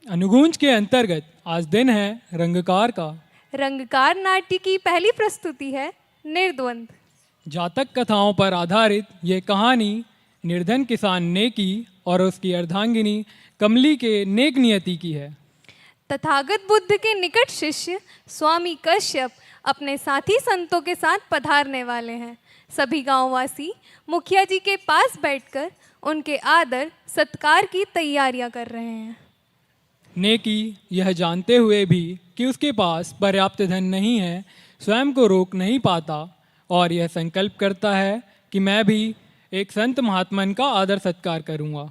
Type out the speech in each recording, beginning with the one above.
अनुगूंज के अंतर्गत आज दिन है रंगकार का। रंगकार नाट्य की पहली प्रस्तुति है निर्द्वंद। जातक कथाओं पर आधारित ये कहानी निर्धन किसान नेकी और उसकी अर्धांगिनी कमली के नेक नियति की है। तथागत बुद्ध के निकट शिष्य स्वामी कश्यप अपने साथी संतों के साथ पधारने वाले हैं। सभी गांववासी मुखिया जी के पास बैठकर उनके आदर सत्कार की तैयारियां कर रहे हैं। नेकी यह जानते हुए भी कि उसके पास पर्याप्त धन नहीं है, स्वयं को रोक नहीं पाता और यह संकल्प करता है कि मैं भी एक संत महात्मन का आदर सत्कार करूंगा।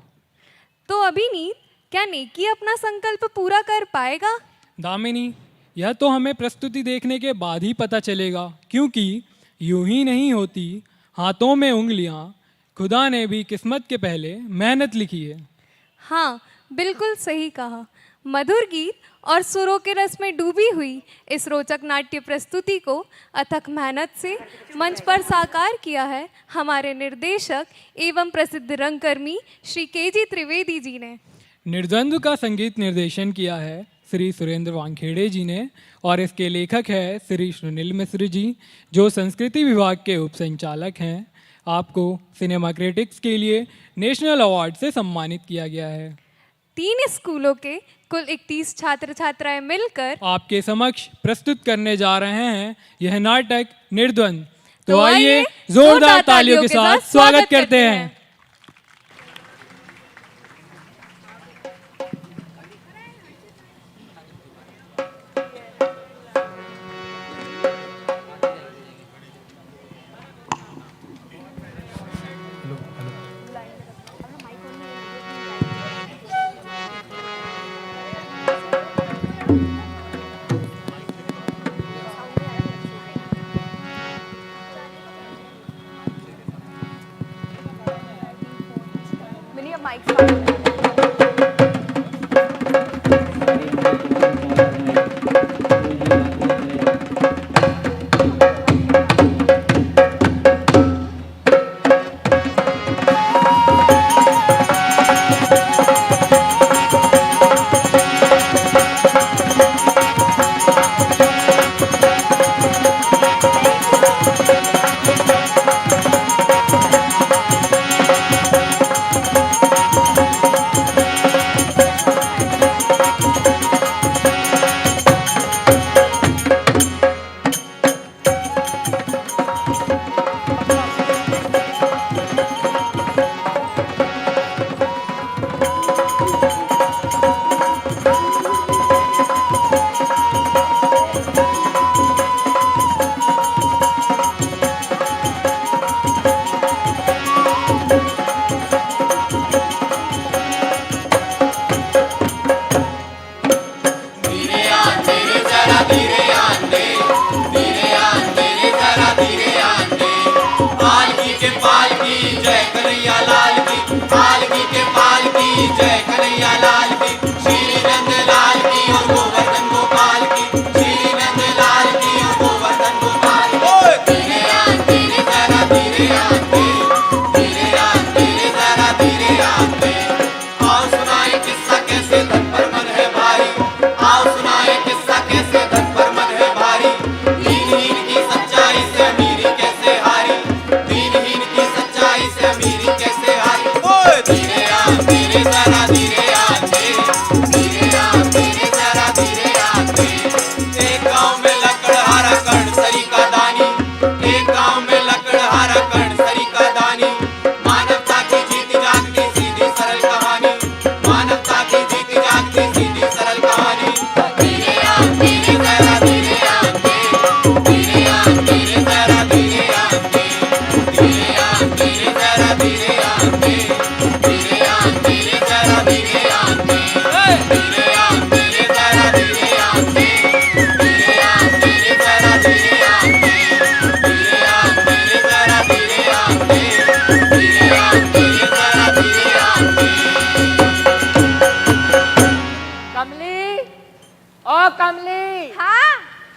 तो अभिनीत, क्या नेकी अपना संकल्प पूरा कर पाएगा? दामिनी, यह तो हमें प्रस्तुति देखने के बाद ही पता चलेगा, क्योंकि यूं ही नहीं होती हाथों में उंगलियां। खुदा ने भी किस्मत के पहले मेहनत लिखी है। हाँ, बिल्कुल सही कहा। मधुर गीत और सुरों के रस में डूबी हुई इस रोचक नाट्य प्रस्तुति को अथक मेहनत से मंच पर साकार किया है हमारे निर्देशक एवं प्रसिद्ध रंगकर्मी श्री के.जी. त्रिवेदी जी ने। निर्द्वंद्व का संगीत निर्देशन किया है श्री सुरेंद्र वानखेड़े जी ने और इसके लेखक है श्री सुनील मिश्र जी, जो संस्कृति विभाग के उप संचालक हैं। आपको सिनेमा क्रिटिक्स के लिए नेशनल अवार्ड से सम्मानित किया गया है। 3 स्कूलों के कुल 31 छात्र छात्राएं मिलकर आपके समक्ष प्रस्तुत करने जा रहे हैं यह नाटक निर्द्वंद। तो आइए जोरदार तालियों के साथ स्वागत करते हैं।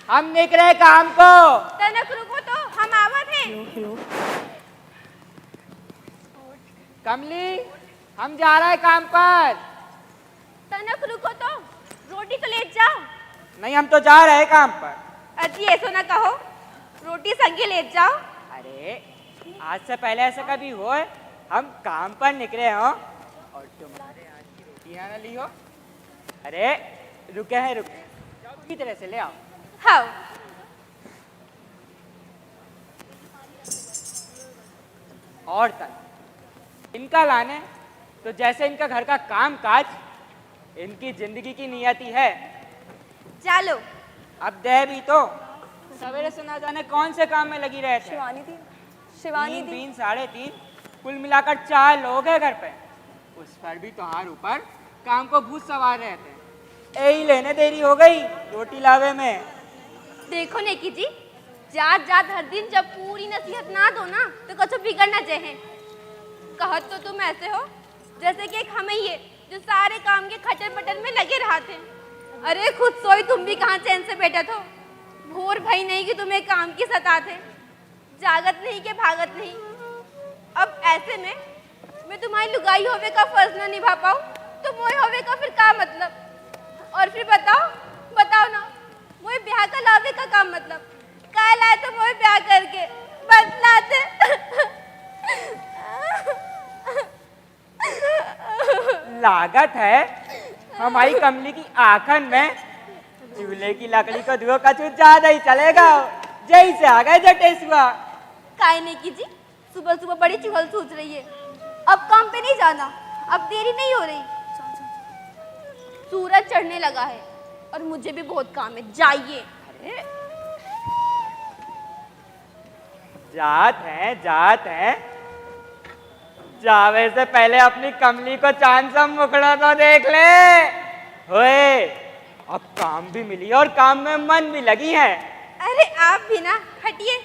हम निकले काम को। तनक रुको तो हम आवत हैं। कमली, हम जा रहे काम पर। तनक रुको तो, रोटी तो ले जाओ। नहीं, हम तो जा रहे हैं काम पर। अजी ऐसा ना कहो, रोटी संगे ले जाओ। अरे आज से पहले ऐसा कभी हो, हम काम पर निकले हो और तुम्हारे हाथ की रोटियां ना ली हो। अरे रुके हैं, रुके जाओ, की तरह से ले आओ। हाँ और तक इनका लाने तो जैसे इनका घर का काम काज इनकी जिंदगी की नियति है। चलो अब दे भी तो सवेरे से ना जाने कौन से काम में लगी रहते हैं। शिवानी दी 3 3:30 कुल मिलाकर 4 लोग हैं घर पे, उस पर भी तुम्हारे ऊपर काम को भूत सवार रहते हैं। यही लेने देरी हो गई रोटी लावे में। देखो नेकी जी, जात जात हर दिन जब पूरी नसीहत ना दो ना तो कुछ बिगड़ना चाहे। कहत तो तुम ऐसे हो जैसे कि एक हम ही है जो सारे काम के खटर पटर में लगे रहते। अरे खुद सोई तुम भी कहाँ चैन से बैठा हो। भोर भाई नहीं कि तुम्हें काम की सताते, जागत नहीं के भागत नहीं। अब ऐसे में मैं तुम्हारी लुगाई होवे का फर्ज ना निभा पाऊँ तो मोए होवे का फिर क्या मतलब। और फिर बताओ ना, मोए ब्याह का लावे का काम मतलब क्या लाए तो मोए ब्याह करके बतलाते। लागत है हमारी कमली की आखन में चूल्हे की लकड़ी को धुओ कछु ज्यादा ही चलेगा। जय से आ गए जटेसुआ। काय नहीं की जी, सुबह सुबह बड़ी चुहल सूझ रही है। अब काम पे नहीं जाना, अब देरी नहीं हो रही। सूरज चढ़ने लगा है और मुझे भी बहुत काम है, जाइए। अरे जात है जावे से पहले अपनी कमली को चांद सा मुखड़ा तो देख ले। होए अब काम भी मिली और काम में मन भी लगी है। अरे आप भी ना हटिए।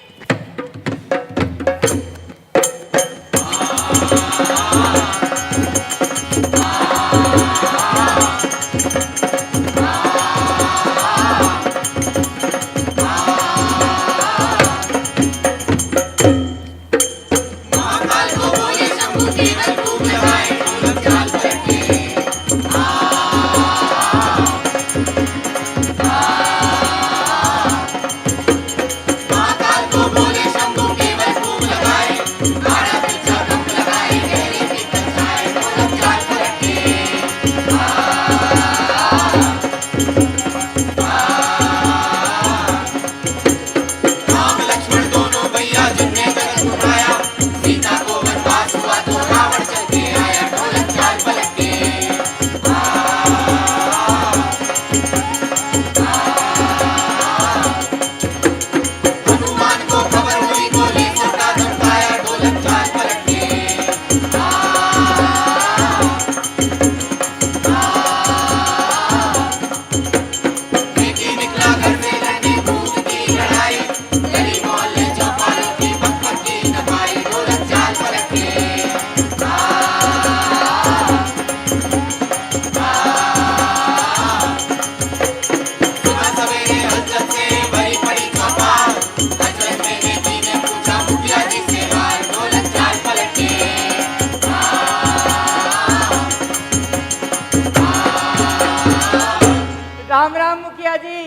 राम राम मुखिया जी।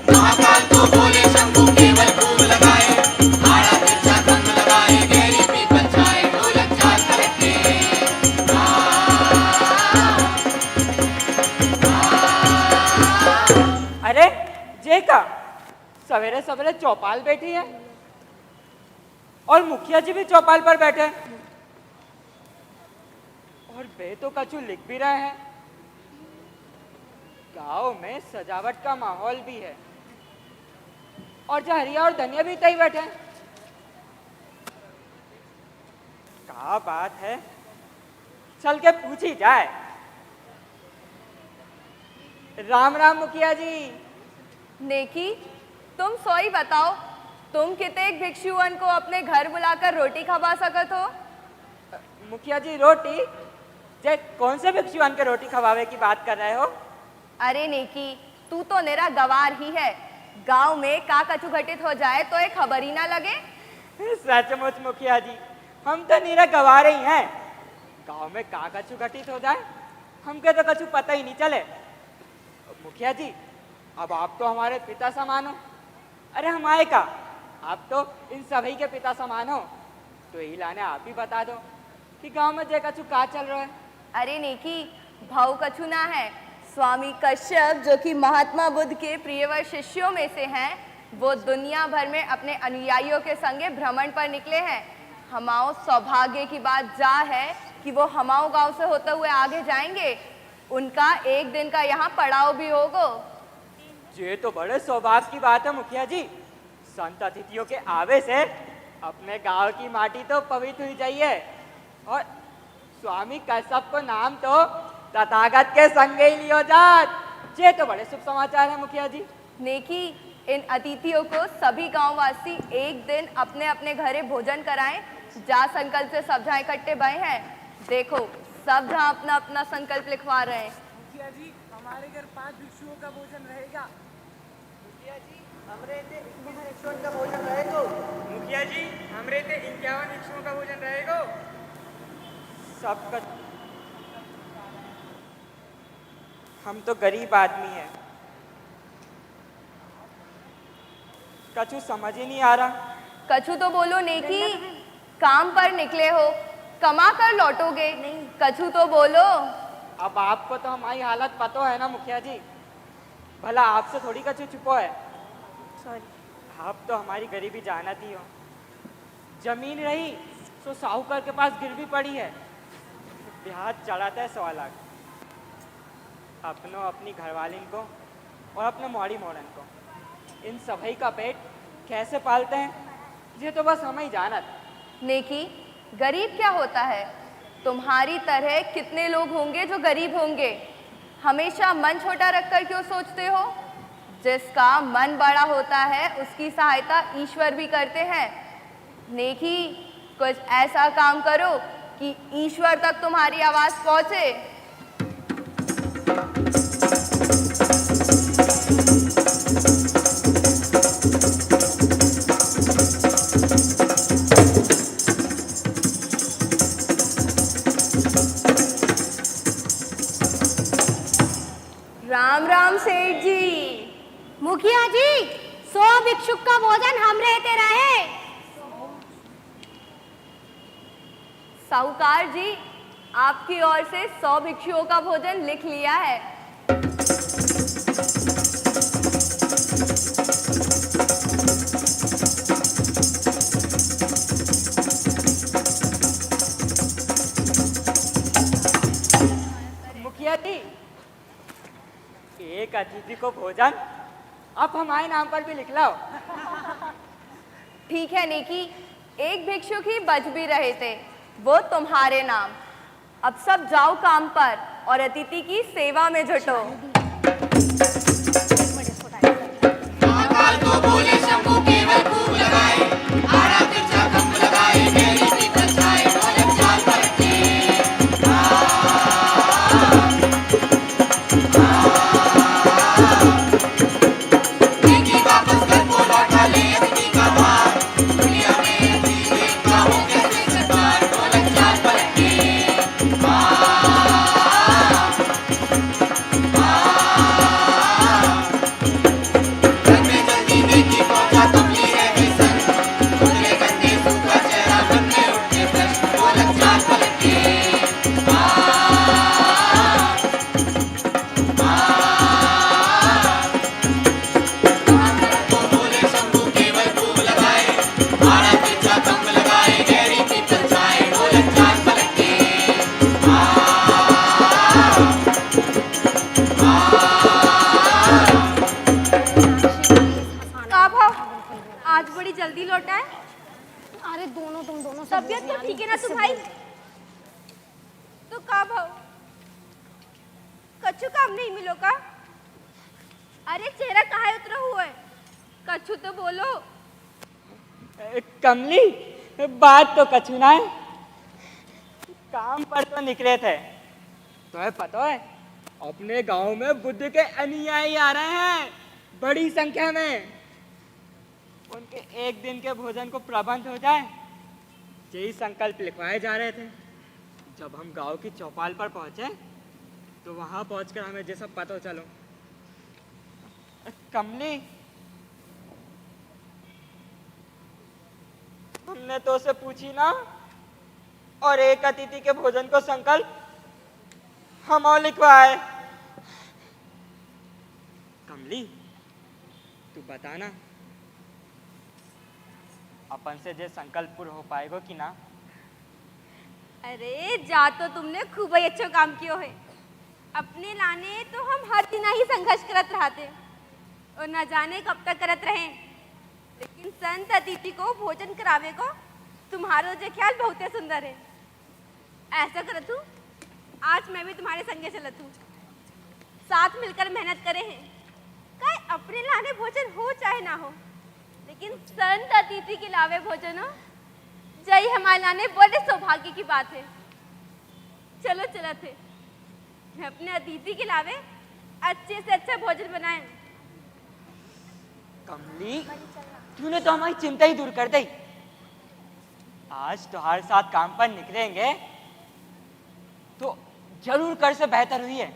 महाकाल को बोले शंभू केवल फूल लगाए, आड़ा तिरछा संग लगाए, गहरी पीपल छाए, ढोलक चाल पलटे। अरे जे का सवेरे सवेरे चौपाल बैठी है और मुखिया जी भी चौपाल पर बैठे हैं और बे तो कछु लिख भी रहे हैं। गांव में सजावट का माहौल भी है और जहरिया और धनिया भी तई बैठे हैं। क्या बात है, चल के पूछी जाए। राम राम मुखिया जी। नेकी, तुम सोई बताओ, तुम कितने भिक्षुओं को अपने घर बुलाकर रोटी खवा सकत हो? मुखिया जी रोटी जे कौन से भिक्षुआन के रोटी खवावे की बात कर रहे हो? अरे नेकी, तू तो मेरा गवार ही है। गांव में का कछु घटित हो जाए तो एक खबर ही ना लगे। सचमुच मुखिया जी, हम तो नीरा गवारे ही हैं। गांव में का कछु घटित हो जाए हमके तो कछु पता ही नहीं चले। मुखिया जी, अब आप तो हमारे पिता समान हो। अरे हम आए का, आप तो इन सभी के पिता समान हो। तो यही लाने आप ही बता दो कि गांव में जे कछु का चल रहा है। अरे नेकी, भाव कछु ना है। स्वामी कश्यप जो कि महात्मा बुद्ध के प्रियवर शिष्यों में से हैं, वो दुनिया भर में अपने अनुयायियों के संगे भ्रमण पर निकले हैं। हमाओ सौभाग्य की बात जा है कि वो हमाओ गांव से होते हुए आगे जाएंगे। उनका एक दिन का यहाँ पड़ाव भी होगा। ये तो बड़े सौभाग्य की बात है मुखिया जी। संत अतिथियों के आवे से अपने गांव की माटी तो पवित्र हुई जाइए। और स्वामी कश्यप को नाम तो तथागत के संग ही लियो जात। ये तो बड़े शुभ समाचार है मुखिया जी। नेकी, इन अतिथियों को सभी गांववासी एक दिन अपने अपने घरे भोजन कराएं। जा संकल्प से सब जहाँ इकट्ठे भय हैं। देखो सब जहाँ अपना अपना संकल्प लिखवा रहे हैं। मुखिया जी, हमारे घर 5 भिक्षुओं का भोजन रहेगा। मुखिया जी, हमरे ते 51 भिक्षुओं का भोजन रहेगा। मुखिया जी, हमरे ते 51 भिक्षुओं का भोजन रहेगा। सबका हम तो गरीब आदमी हैं, कछु समझ ही नहीं आ रहा। कछु तो बोलो नेकी, काम पर निकले हो, कमा कर लौटोगे। कछु तो बोलो। अब आपको तो हमारी हालत पता है ना मुखिया जी, भला आपसे थोड़ी कछु छुपो है। सॉरी। आप तो हमारी गरीबी जानती हो। जमीन रही तो साहूकार के पास गिरवी पड़ी है, ब्याज चढ़ाता है 1.25 लाख। अपनों अपनी घरवालिन को और अपने मौड़ी मोड़न को, इन सभी का पेट कैसे पालते हैं ये तो बस हम ही जानत। नेकी, गरीब क्या होता है? तुम्हारी तरह कितने लोग होंगे जो गरीब होंगे। हमेशा मन छोटा रखकर क्यों सोचते हो? जिसका मन बड़ा होता है उसकी सहायता ईश्वर भी करते हैं। नेकी, कुछ ऐसा काम करो कि ईश्वर तक तुम्हारी आवाज पहुंचे। राम राम सेठ जी। मुखिया जी, 100 भिक्षुक का भोजन हम रहते रहे। साहूकार जी, आपकी ओर से 100 भिक्षुओं का भोजन लिख लिया है। मुखिया जी, एक अतिथि को भोजन आप हमारे नाम पर भी लिख लो। ठीक है नेकी, एक भिक्षुक ही बच भी रहे थे, वो तुम्हारे नाम। अब सब जाओ काम पर और अतिथि की सेवा में जुटो। महाकाल को बोले शंभू केवल खूब लगाए, आड़ा तिरछा खंभ लगाए, गहरी पीपल छाए, ढोलक चाल पलटे। नेकी वापस घर को लौटा ले अतिथि का भार, दुनिया में अतिथि का हो कैसे सरकार, ढोलक चाल पलटे। घर में जल्दी नेकी पहुंचा कमली रहे सन, उतरे गंदे सूखा चेहरा मन में उठे प्रश्न, ढोलक चाल पलटे। तो बोले शंभू केवल खूब लगाए, आड़ा तिरछा खंभ लगाए, गहरी पीपल छाए, ढोलक चाल पलटे। का भाव, आज बड़ी जल्दी लौटा है। अरे तुम दोनों तबीयत तो ठीक है ना तुम्हारी? तो का भाव, कछु काम नहीं मिलो का? अरे चेहरा कहाँ उतरा हुआ है? कछु तो बोलो। कमली, बात तो कछु ना है, काम पर तो निकले थे। तुम्हें पता है अपने गांव में बुद्ध के अनुयायी आ रहे हैं बड़ी संख्या में। उनके एक दिन के भोजन को प्रबंध हो जाए, यही संकल्प लिखवाए जा रहे थे। जब हम गांव की चौपाल पर पहुंचे तो वहां पहुंचकर हमें ये सब पता चलो। कमली, हमने तो उसे पूछी ना, और एक अतिथि के भोजन को संकल्प हम और लिखवाए। कमली, तू बता ना, अपन से जे संकल्प पूर्ण हो पाएगा कि ना? अरे जा तो तुमने खूब ही अच्छा काम कियो है। अपने लाने तो हम हर दिन ही संघर्ष करत रहते और न जाने कब तक करत रहे, लेकिन संत अतिथि को भोजन करावे को तुम्हारो जो ख्याल बहुत ही सुंदर है। ऐसा करत हूँ, आज मैं भी तुम्हारे संगे चलत हूँ, साथ मिलकर मेहनत करे हैं। काय अपने लाने भोजन हो चाहे ना हो, लेकिन संत अतिथि के लावे भोजन हो जय हमारे लाने बड़े सौभाग्य की बात है। चलो चलत है, मैं अपने अतिथि के लावे अच्छे से अच्छा भोजन बनाए। कमली, तूने तो हमारी चिंता ही दूर कर दी। आज तुम्हारे साथ काम पर निकलेंगे तो जरूर कर से बेहतर हुई है।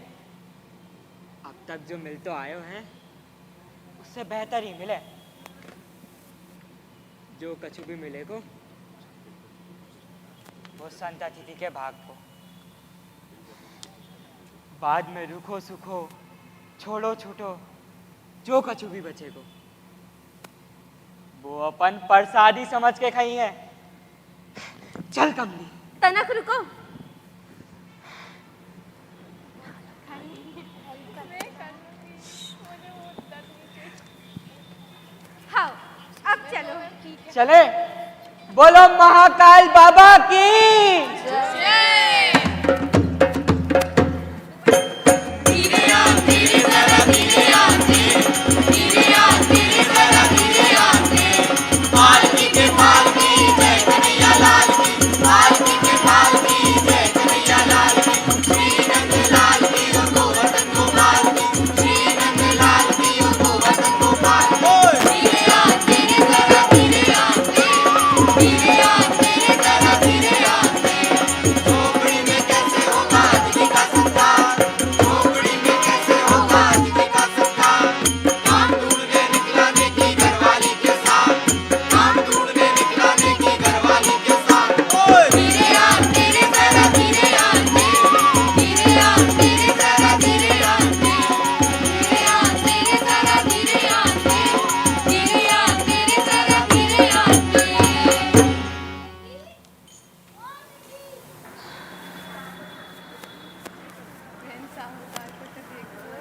अब तक जो मिल तो आए हैं उससे बेहतर ही मिले। जो कछु भी मिले को वो संत अतिथि के भाग को, बाद में रुखो सुखो छोड़ो छूटो जो कछु भी बचे को वो अपन प्रसादी समझ के खाई है। चल कमली। तनक रुको, हाँ अब चलो। चले, बोलो महाकाल बाबा की।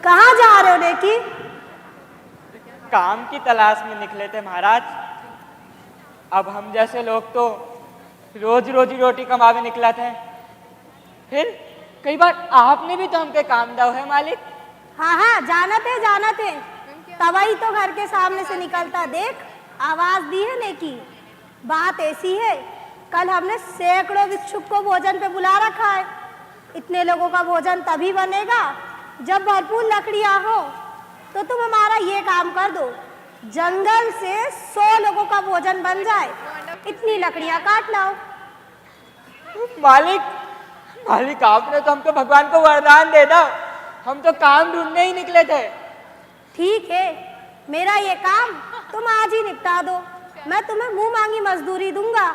कहाँ जा रहे हो नेकी? काम की तलाश में निकले थे महाराज। अब हम जैसे लोग तो रोज रोजी रोटी कमावे निकला थे, फिर कई बार आपने भी तो हमके काम दाव है मालिक। हाँ हाँ, जानत है तभी तो घर के सामने से निकलता देख आवाज दी है नेकी। बात ऐसी है, कल हमने सैकड़ों भिक्षुक को भोजन पे बुला रखा है। इतने लोगों का भोजन तभी बनेगा जब भरपूर लकड़ियां हो। तो तुम हमारा ये काम कर दो, जंगल से 100 लोगों का भोजन बन जाए, इतनी लकड़ियां काट लाओ। मालिक, मालिक आपने तो हमको भगवान को वरदान दे दो, हम तो काम ढूंढने ही निकले थे। ठीक है, मेरा ये काम तुम आज ही निपटा दो, मैं तुम्हें मुंह मांगी मजदूरी दूंगा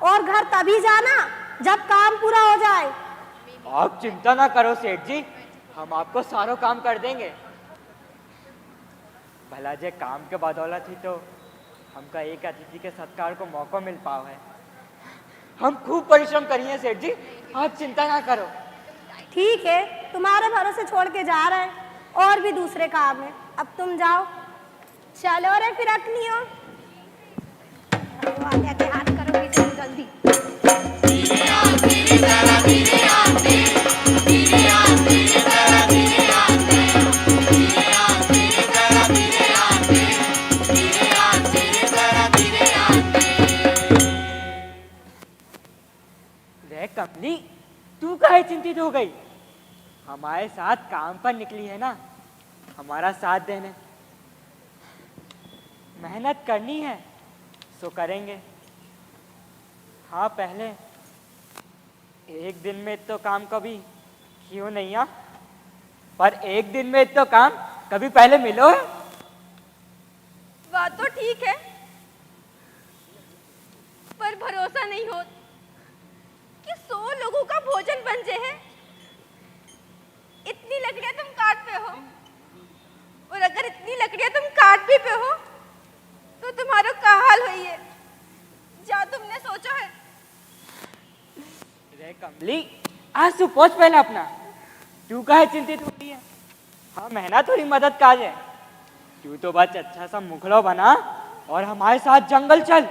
और घर तभी जाना जब काम पूरा हो जाए। आप चिंता ना करो सेठ जी, हम आपको सारो काम कर देंगे। भला जे काम के बदौलत ही तो हमका एक अतिथि के सत्कार को मौका मिल पाओ है। हम खूब परिश्रम करिए सेठ जी, आप चिंता ना करो। ठीक है, तुम्हारे भरोसे छोड़ के जा रहे हैं, और भी दूसरे काम है, अब तुम जाओ। चलो रे फिर रखनियो, हाथ करो पीछे जल्दी। रे कमली, तू काहे चिंतित हो गई? हमारे साथ काम पर निकली है ना, हमारा साथ देने। मेहनत करनी है सो करेंगे। हाँ, पहले एक दिन में तो काम कभी क्यों नहीं आ, पर एक दिन में तो काम कभी पहले मिलो है। बात तो ठीक है, पर भरोसा नहीं हो कि 100 लोगों का भोजन बन जाए है। इतनी लकड़ियां तुम काट पे हो, और अगर इतनी लकड़ियां तुम काट भी पे हो तो तुम्हारा क्या हाल हुई है, क्या तुमने सोचा है? रे कमली, आज तू पहुंच पहले अपना, तू काहे चिंतित होती है? हाँ मेहनत थोड़ी मदद काज है। तू तो बस अच्छा सा मुखड़ो बना और हमारे साथ जंगल चल।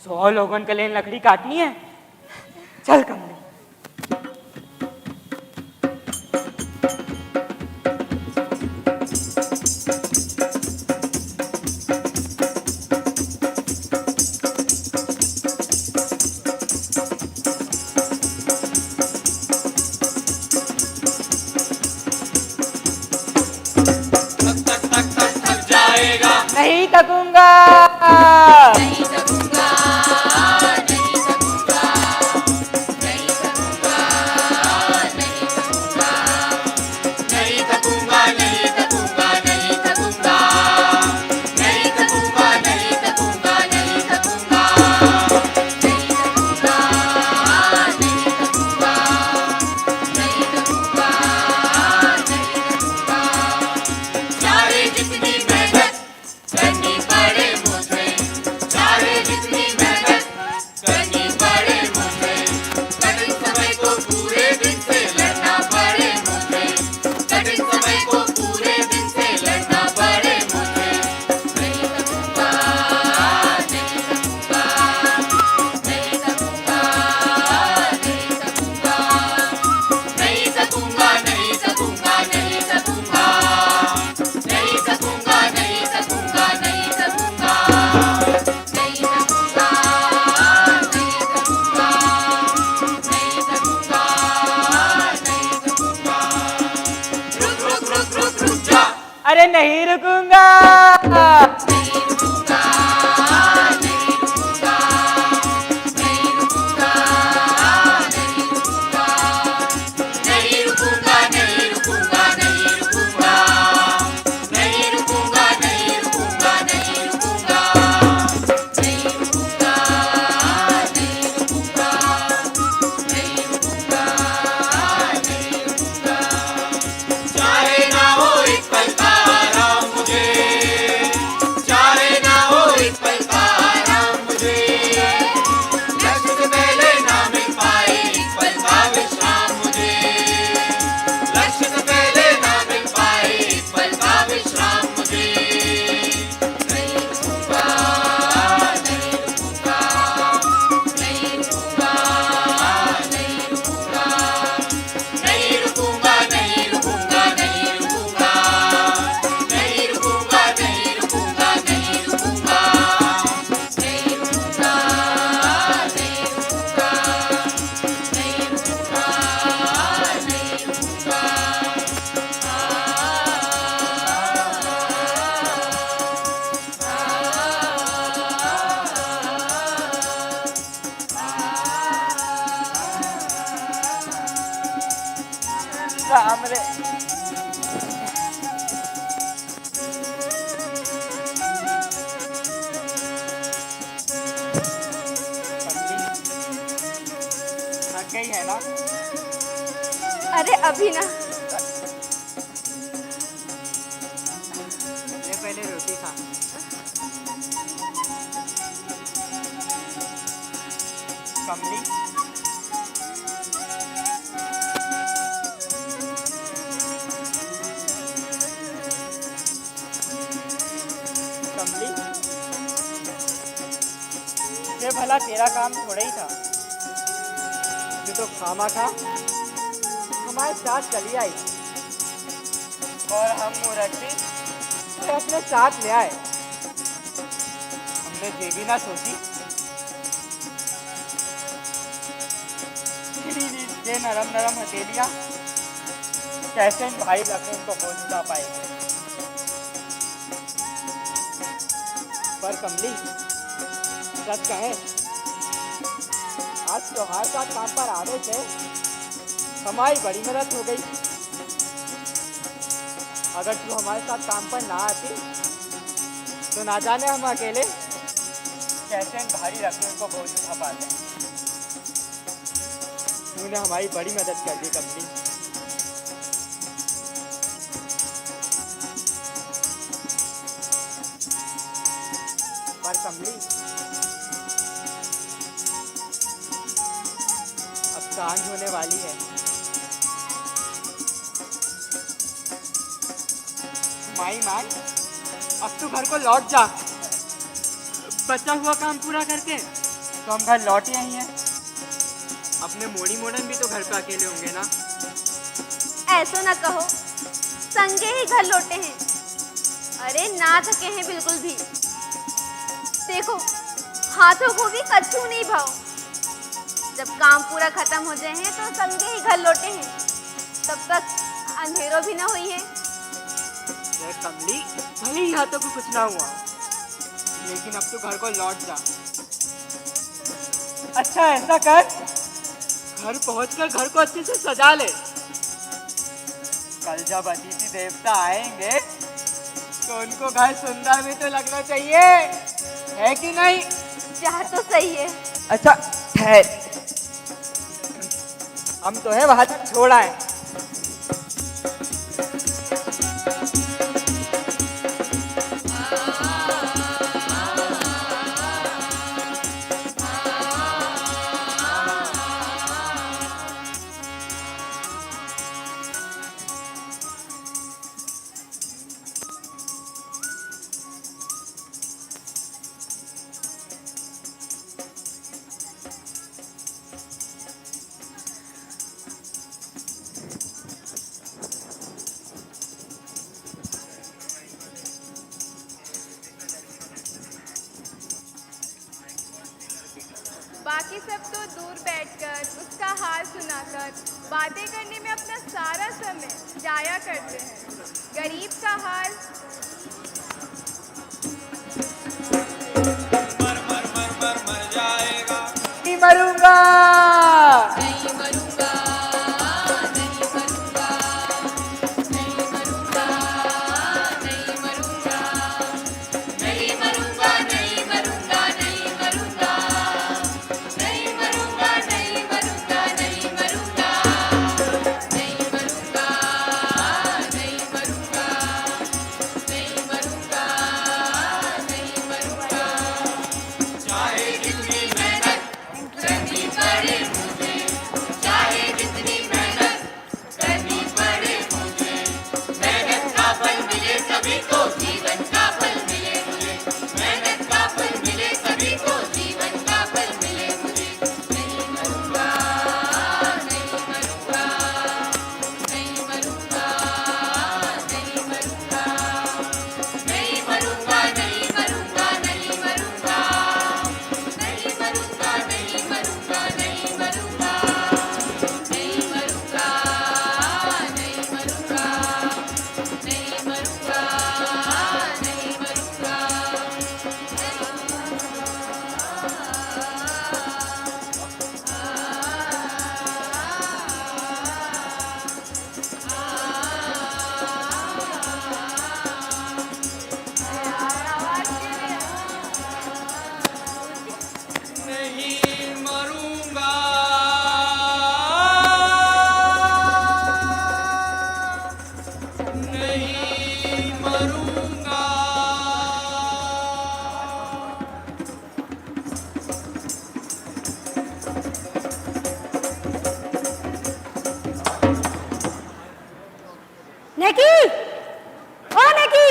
100 लोगों के लिए लकड़ी काटनी है। चल कमली। नहीं थकूंगा। नहीं थकूंगा, नहीं थकूंगा, नहीं थकूंगा, नहीं थकूंगा, नहीं थकूंगा, नहीं थकूंगा, नहीं थकूंगा, नहीं थकूंगा, नहीं थकूंगा, नहीं थकूंगा, नहीं थकूंगा, नहीं थकूंगा, नहीं थकूंगा, नहीं थकूंगा। चाहे जितनी मेहनत करनी पड़े मुझे, चाहे जितनी मेहनत करनी पड़े मुझे, कठिन समय को पूरे दिन से लड़ना पड़े मुझे, कठिन समय को पूरे दिन से लड़ना पड़े मुझे। नहीं थकूंगा, नहीं थकूंगा, नहीं थकूंगा, नहीं थकूंगा, नहीं थकूंगा, नहीं थकूंगा, नहीं थकूंगा, नहीं थकूंगा, नहीं थकूंगा, नहीं थकूंगा, नहीं थकूंगा, नहीं थकूंगा, नहीं थकूंगा, नहीं थकूंगा। रुक रुक रुक रुक रुक जा, अरे नहीं रुकूंगा। नहीं रुकूंगा, नहीं रुकूंगा, नहीं रुकूंगा, नहीं रुकूंगा, नहीं रुकूंगा, नहीं रुकूंगा, नहीं रुकूंगा, नहीं रुकूंगा, नहीं रुकूंगा, नहीं रुकूंगा, नहीं रुकूंगा, नहीं रुकूंगा, नहीं रुकूंगा, नहीं रुकूंगा। चाहे ना हो एक पल का आराम मुझे, चाहे ना हो एक पल का आराम मुझे, लक्ष्य से पहले ना मिल पाए एक पल का विश्राम मुझे, लक्ष्य से पहले ना मिल पाए एक पल का विश्राम मुझे। नहीं रुकूंगा, नहीं रुकूंगा, नहीं रुकूंगा, नहीं रुकूंगा, नहीं रुकूंगा, नहीं रुकूंगा, नहीं रुकूंगा, नहीं रुकूंगा, नहीं रुकूंगा, नहीं रुकूंगा, नहीं रुकूंगा, नहीं रुकूंगा, नहीं रुकूंगा, नहीं राम रे। थक गई है ना? अरे अभी ना, ले पहले रोटी खा। कमली, कमली, ये भला तेरा काम थोड़ा ही था, तू तो खामा खा हमारे साथ चली आई और हम मूर्ति उसे अपने साथ ले आए। हमने ये भी ना सोची ये नरम नरम हथेलियां कैसे इन भाई बहनों को बोझ उठा पाएंगे। पर कमली, सच कहे आज त्योहार का काम पर आने से हमारी बड़ी मदद हो गई। अगर तू हमारे साथ काम पर ना आती तो ना जाने हम अकेले कैसे इन भारी रकमों को बोझ उठा पाते। तूने हमारी बड़ी मदद कर दी कमली। पर कमली अब सांझ होने वाली है। माई मान, अब तू घर को लौट जा। बचा हुआ काम पूरा करके तो हम घर लौट ही आई हैं। अपने मोड़ी मोड़न भी तो घर पे अकेले होंगे ना। ऐसा ना कहो, संगे ही घर लौटे हैं। अरे ना थके हैं बिल्कुल भी। देखो, हाथों को भी कछू नहीं भाव। जब काम पूरा खत्म हो जाए हैं तो संगे ही घर लौटे हैं। तब तक अंधेरों भी ना हुई है। कमली, भले ही हाथों को कुछ ना हुआ, लेकिन अब तो घर को लौट जा। अच्छा ऐसा कर, घर पहुंचकर घर को अच्छे से सजा ले। कल जब अतिथि देवता आएंगे तो उनको घर सुंदर भी तो लगना चाहिए, है कि नहीं? चाह तो सही है। अच्छा ठहर, हम तो है वहां तक छोड़ आए। बाकी सब तो दूर बैठकर उसका हाल सुनाकर बातें करने में अपना सारा समय जाया करते हैं। गरीब का हाल नहीं मरूंगा, नहीं मरूंगा, नहीं मरूंगा, नहीं मरूंगा, नहीं मरूंगा, नहीं मरूंगा, नहीं मरूंगा, नहीं मरूंगा, नहीं मरूंगा, नहीं मरूंगा, नहीं मरूंगा, नहीं मरूंगा, नहीं मरूंगा, नहीं मरूंगा, नहीं मरूंगा। चाहे जितनी मेहनत करनी पड़े मुझे, चाहे जितनी मेहनत करनी पड़े मुझे, मेहनत का फल मिले सभी को, जीवन का फल मिले मुझे, मेहनत का फल मिले सभी को, जीवन का फल मिले मुझे। नहीं मरूंगा, नहीं मरूंगा, नहीं मरूंगा, नहीं मरूंगा, नहीं मरूंगा, नहीं मरूंगा, नहीं मरूंगा, नहीं मरूंगा, नहीं मरूंगा, नहीं मरूंगा, नहीं मरूंगा, नहीं मरूंगा, नहीं मरूंगा, नहीं नहीं मरूंगा, नहीं मरूंगा। नेकी, ओ नेकी,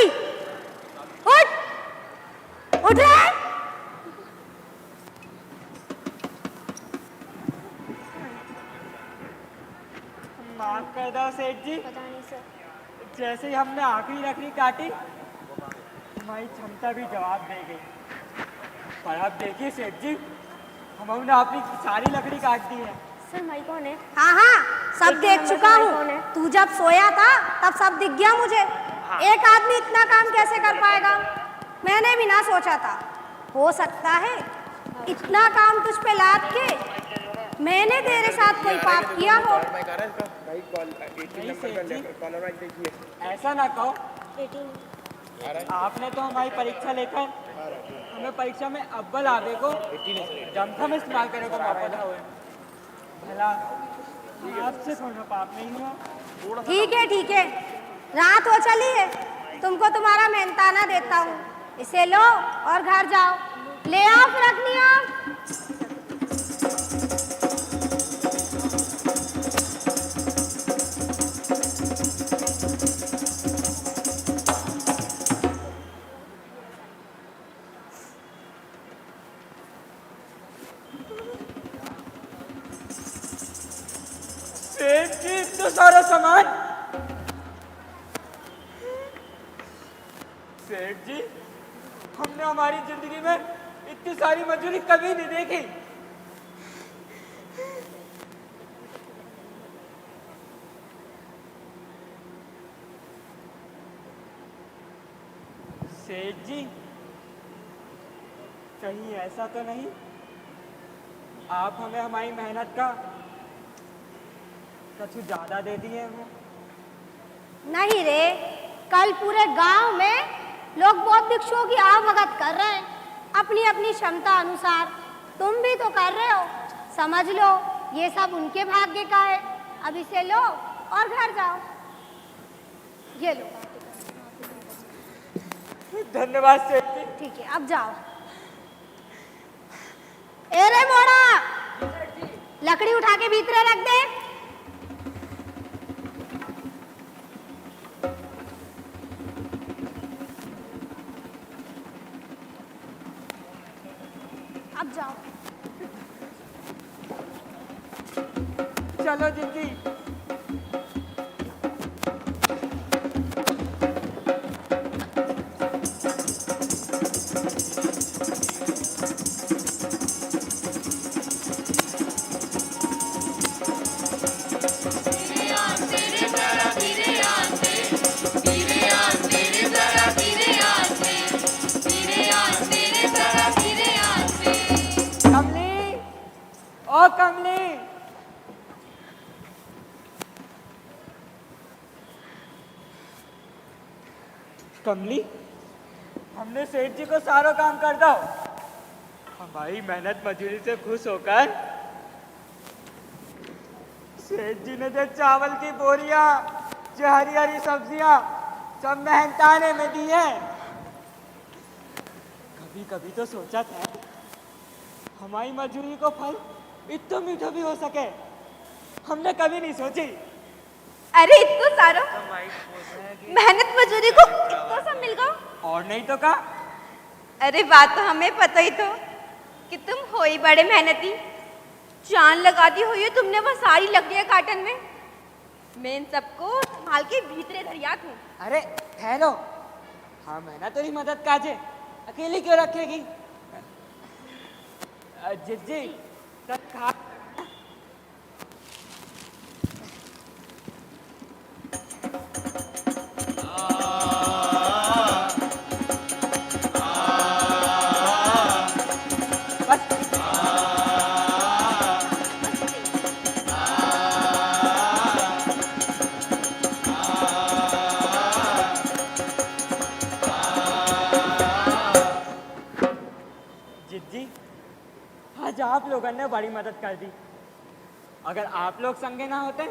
उठ, उठ रे। माफ कर दो सेठ जी। पता नहीं सर। जैसे ही हमने आखिरी लकड़ी काटी, हमारी क्षमता भी जवाब दे गई। पर अब देखिए सेठ जी, हमने अपनी सारी लकड़ी काट दी है। सर माई कौन है? हाँ हाँ, सब लेकिन देख हमारे चुका भाई कौन हूँ। है? तू जब सोया था तब सब दिख गया मुझे। एक आदमी इतना काम कैसे कर पाएगा? मैंने भी ना सोचा था। हो सकता है इतना काम तुझ पे लाद के मैंने तेरे साथ कोई पाप किया हो? नहीं सेठ जी, ऐसा ना कहो। आपने तो हमारी परीक्षा लेकर हमें परीक्षा में अव्वल आवे को दमखम इस्तेमाल करने को मौका दिया हुआ है। भला आपसे थोड़ा पाप नहीं हुआ। ठीक है, रात हो चली है, तुमको तुम्हारा मेहनताना देता हूँ, इसे लो और घर जाओ। ले आओ फिर अग्निया। सेठ जी इतना सारा सामान। सेठ जी, हमने हमारी जिंदगी में इतनी सारी मजदूरी कभी नहीं देखी। सेठ जी, कहीं ऐसा तो नहीं आप हमें हमारी मेहनत का कुछ ज्यादा दे दिए हो? नहीं रे, कल पूरे गांव में लोग बहुत भिक्षुओं की आवभगत कर रहे हैं अपनी अपनी क्षमता अनुसार। तुम भी तो कर रहे हो, समझ लो ये सब उनके भाग्य का है। अब इसे लो और घर जाओ। ये लो। धन्यवाद सेठ जी। ठीक है, अब जाओ। ए रे मोड़ा, लकड़ी उठा के भीतरे रख दे। अब जाओ। चलो जिंदगी। कमली, ओ कमली। कमली, हमने सेठ जी को सारा काम कर दो। हमारी मेहनत मजदूरी से खुश होकर सेठ जी ने जो चावल की बोरियां, जो हरी हरी सब्जियां सब मेहनताने में दी है। कभी कभी तो सोचा था हमारी मजदूरी को फल इतना मीठा भी हो सके। हमने कभी नहीं सोची। अरे इतना सारा मेहनत मजदूरी को कितना सब मिल गया। और नहीं तो का। अरे बात तो हमें पता ही तो कि तुम हो ही बड़े मेहनती। जान लगा दी हुई है तुमने वो सारी लकड़ियां काटन में। मैं इन सबको संभाल के भीतरे धरियात हूँ। अरे ठहरो, हाँ मैं ना तेरी मदद काजे, अकेली क्यों रखेगी? जिज्जी सब खा। जिज्जी, आज आप लोगों ने बड़ी मदद कर दी। अगर आप लोग संगे ना होते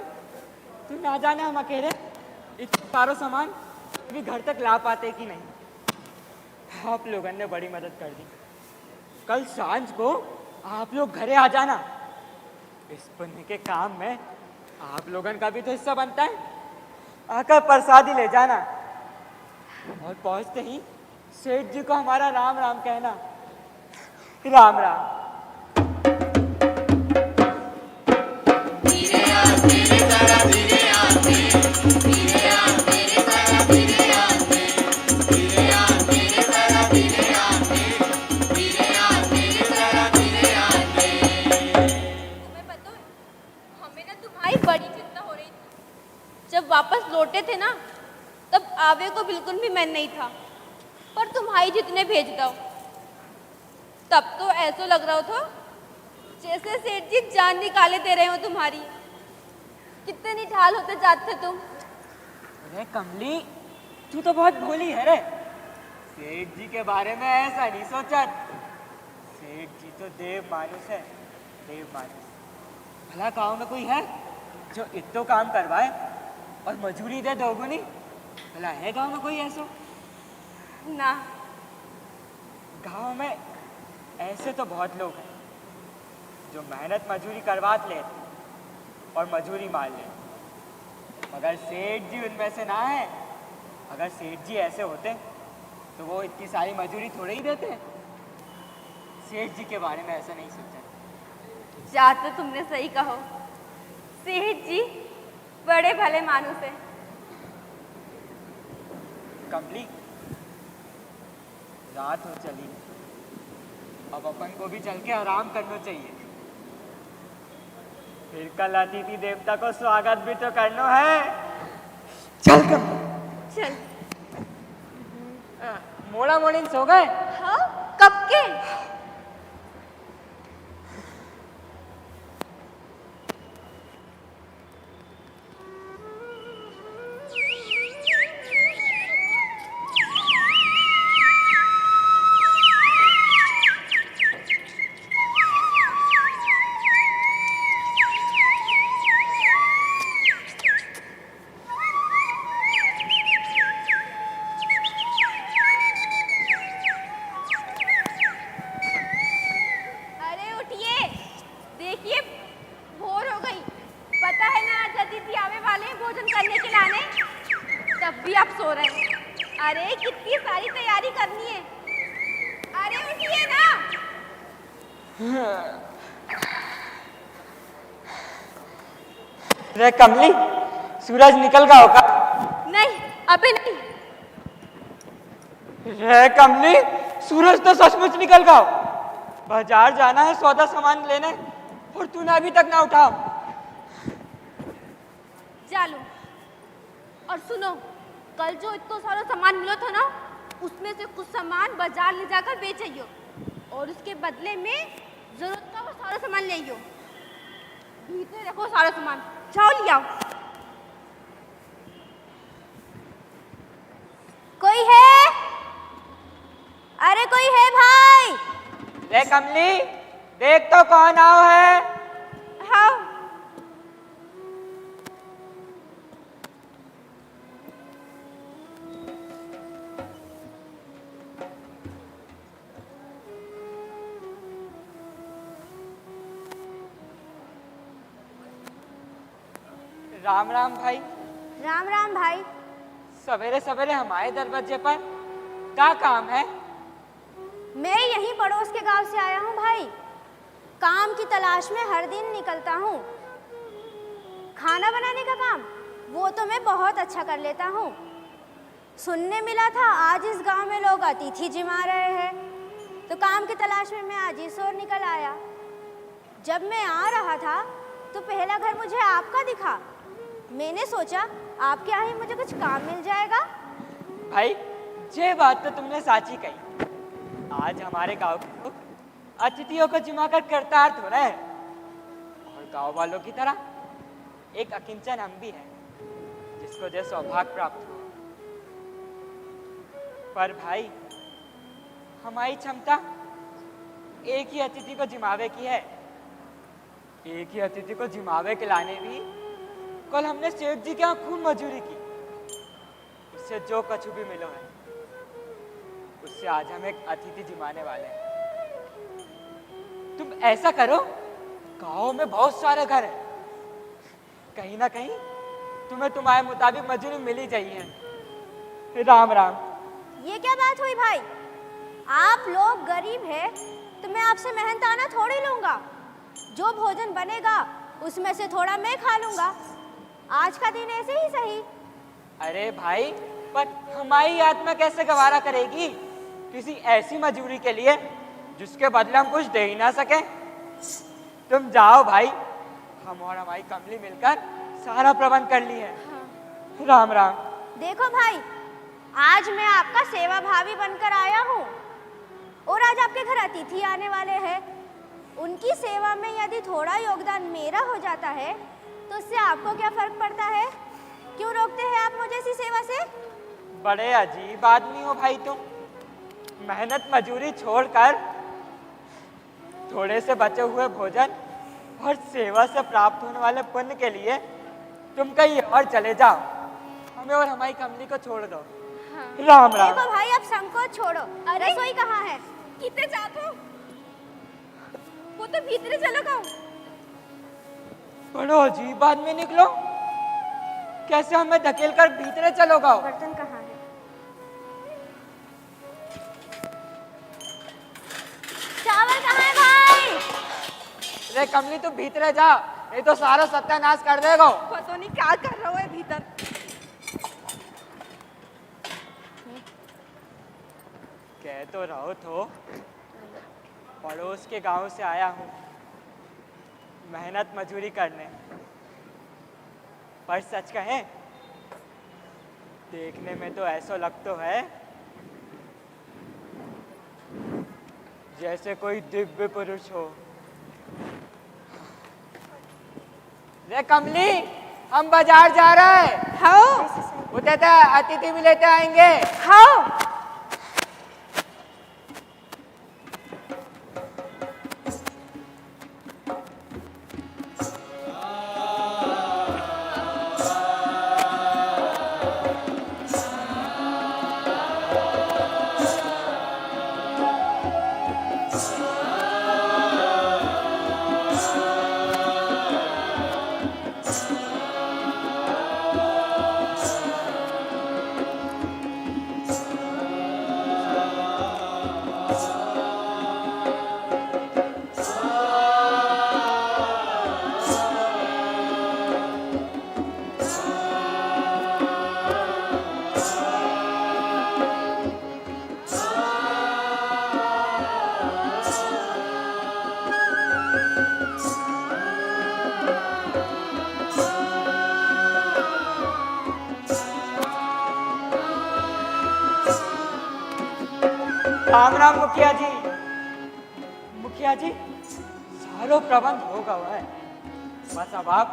तो ना जाने हम अकेले इतना सारा सामान भी घर तक ला पाते कि नहीं। आप लोगों ने बड़ी मदद कर दी। कल सांझ को आप लोग घरे आ जाना। इस पुण्य के काम में आप लोगों का भी तो हिस्सा बनता है। आकर प्रसादी ले जाना और पहुंचते ही सेठ जी को हमारा राम राम कहना। राम राम। तुम्हें पता है हमें ना तुम्हारी बड़ी चिंता हो रही थी। जब वापस लौटे थे ना तब आवे को बिल्कुल भी मन नहीं था, पर तुम्हारी जितने भेज दो तब तो ऐसा लग रहा था जैसे सेठ जी जान निकाले दे रहे हो तुम्हारी। कितने निठाल होते जाते तुम। अरे कमली, तू तो बहुत भोली है रे। सेठ जी के बारे में ऐसा नहीं सोचा। सेठ जी तो देव मानुस है, देव मानुस। भला गाँव में कोई है जो इतना काम करवाए और मजूरी दे दोगुनी? भला है गाँव में कोई ऐसा? ना, गांव में ऐसे तो बहुत लोग हैं जो मेहनत मजूरी करवा ले और मजूरी मार ले, मगर सेठ जी उनमें से ना है। अगर सेठ जी ऐसे होते तो वो इतनी सारी मजूरी थोड़े ही देते। सेठ जी के बारे में ऐसा नहीं सोचा। जा तो तुमने सही कहो, सेठ जी बड़े भले मानुस है। कमली, रात हो चली, अब अपन को भी चल के आराम करना चाहिए। फिर कल अतिथि देवता को स्वागत भी तो करना है। चल चल। मोड़ा मोड़ी सो गए? हाँ, कब के? अरे कितनी सारी तैयारी करनी है। अरे उठिए ना। रे कमली, सूरज निकल गया होगा? नहीं, अबे नहीं। रे कमली, सूरज तो सचमुच निकल गया। बाजार जाना है सौदा सामान लेने और तूने अभी तक ना उठा। चालू। और सुनो, कल जो इतना सारा सामान मिला था ना, उसमें से कुछ सामान बाजार ले जाकर बेचियो और उसके बदले में जरूरत का वो सारा सामान ले आइयो। भीतर रखो सारा सामान, जाओ ले आओ। कोई है? अरे कोई है भाई? रे कमली, देख तो कौन आओ है। हाँ। राम राम भाई। राम राम भाई। सवेरे सवेरे हमारे दरवाजे पर क्या काम है? मैं यहीं पड़ोस के गांव से आया हूँ भाई। काम की तलाश में हर दिन निकलता हूँ। खाना बनाने का काम वो तो मैं बहुत अच्छा कर लेता हूँ। सुनने मिला था आज इस गांव में लोग अतिथि जिमा रहे हैं, तो काम की तलाश में मैं आज इस ओर निकल आया। जब मैं आ रहा था तो पहला घर मुझे आपका दिखा। मैंने सोचा आपके यहाँ ही मुझे कुछ काम मिल जाएगा। भाई, ये बात तो तुमने साची कही। आज हमारे गांव को अतिथियों को जिमा कर करतार्थ हो रहे हैं और गांव वालों की तरह एक अकिंचन हम भी हैं जिसको ये सौभाग्य प्राप्त हो। पर भाई, हमारी क्षमता एक ही अतिथि को जिमावे की है। एक ही अतिथि को जिमावे के लाने भी कल हमने सेठ जी के यहाँ खूब मजूरी की। उससे जो कछु भी मिलो है उससे आज हम एक अतिथि जिमाने वाले हैं। तुम ऐसा करो, गांव में बहुत सारे घर हैं, कहीं ना कहीं तुम्हें तुम्हारे मुताबिक मजूरी मिल ही चाहिए। राम राम। ये क्या बात हुई भाई? आप लोग गरीब हैं तो मैं आपसे मेहनताना थोड़ी लूंगा। जो भोजन बनेगा उसमें से थोड़ा मैं खा लूंगा। आज का दिन ऐसे ही सही। अरे भाई, पर हमारी आत्मा कैसे गवारा करेगी किसी ऐसी मजूरी के लिए जिसके बदले हम कुछ दे ही ना सके। तुम जाओ भाई, हम और हमारी कमली मिलकर सारा प्रबंध कर लिए हैं। राम राम। देखो भाई, आज मैं आपका सेवा भावी बनकर आया हूँ और आज आपके घर अतिथि आने वाले हैं। उनकी सेवा में यदि थोड़ा योगदान मेरा हो जाता है तो उससे आपको क्या फर्क पड़ता है? क्यों रोकते हैं आप मुझे इसी सेवा से? बड़े अजीब आदमी हो भाई तुम। मेहनत मजूरी छोड़कर थोड़े से बचे हुए भोजन और सेवा से प्राप्त होने वाले पुण्य के लिए तुम कहीं और चले जाओ, हमें और हमारी कमली को छोड़ दो। राम राम। देखो भाई, अब संकोच छोड़ो। रसोई कहाँ है? कितने जाते हो? वो तो भीतर चलो गाओ। बड़ो अजीब आदमी निकलो, कैसे हमें धकेल कर भीतर चलो गाओ। बर्तन कहाँ है? चावल कहाँ है भाई? रे कमली तू भीतर जा, नहीं तो सारा सत्यानाश कर देगा। पता नहीं क्या कर रहा है भीतर। कह तो रहो तो पड़ोस के गांव से आया हूँ मेहनत मजूरी करने, पर सच कहें देखने में तो ऐसा लगता है जैसे कोई दिव्य पुरुष हो। रे कमली, हम बाजार जा रहे हैं। हाँ वो कहता है अतिथि भी लेते आएंगे। हाँ। राम राम मुखिया जी। मुखिया जी, सारो प्रबंध हो गया है, बस अब आप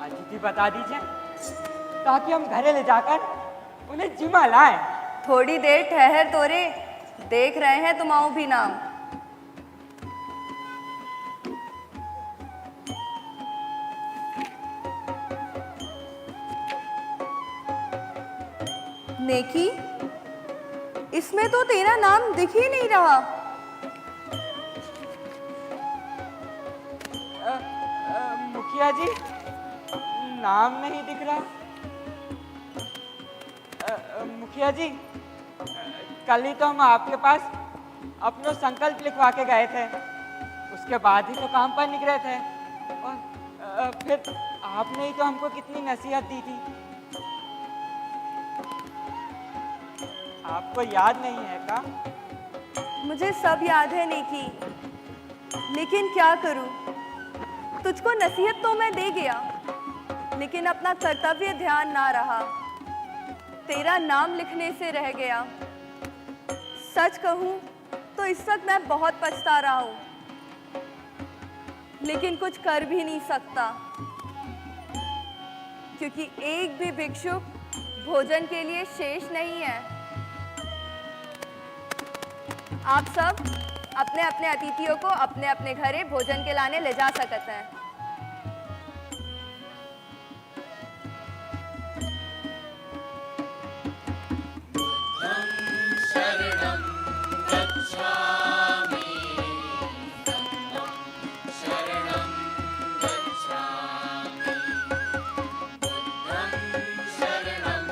अतिथि बता दीजिए ताकि हम घरे ले जाकर उन्हें जिमा लाएं। थोड़ी देर ठहर तोरे, देख रहे हैं तुम भी नाम। नेकी, इसमें तो तेरा नाम दिख ही नहीं रहा। मुखिया जी, नाम नहीं दिख रहा। मुखिया जी, कल ही तो हम आपके पास अपना संकल्प लिखवा के गए थे, उसके बाद ही तो काम पर निकले थे, और फिर आपने ही तो हमको कितनी नसीहत दी थी। आपको याद नहीं है का? मुझे सब याद है नेकी, लेकिन क्या करूं? तुझको नसीहत तो मैं दे गया, लेकिन अपना कर्तव्य ध्यान ना रहा, तेरा नाम लिखने से रह गया। सच कहूं तो इस वक्त मैं बहुत पछता रहा हूं, लेकिन कुछ कर भी नहीं सकता, क्योंकि एक भी भिक्षुक भोजन के लिए शेष नहीं है। आप सब अपने अपने अतिथियों को अपने अपने घरे भोजन के लाने ले जा सकते हैं। शरणं गच्छामि, शरणं गच्छामि, बुद्धं शरणं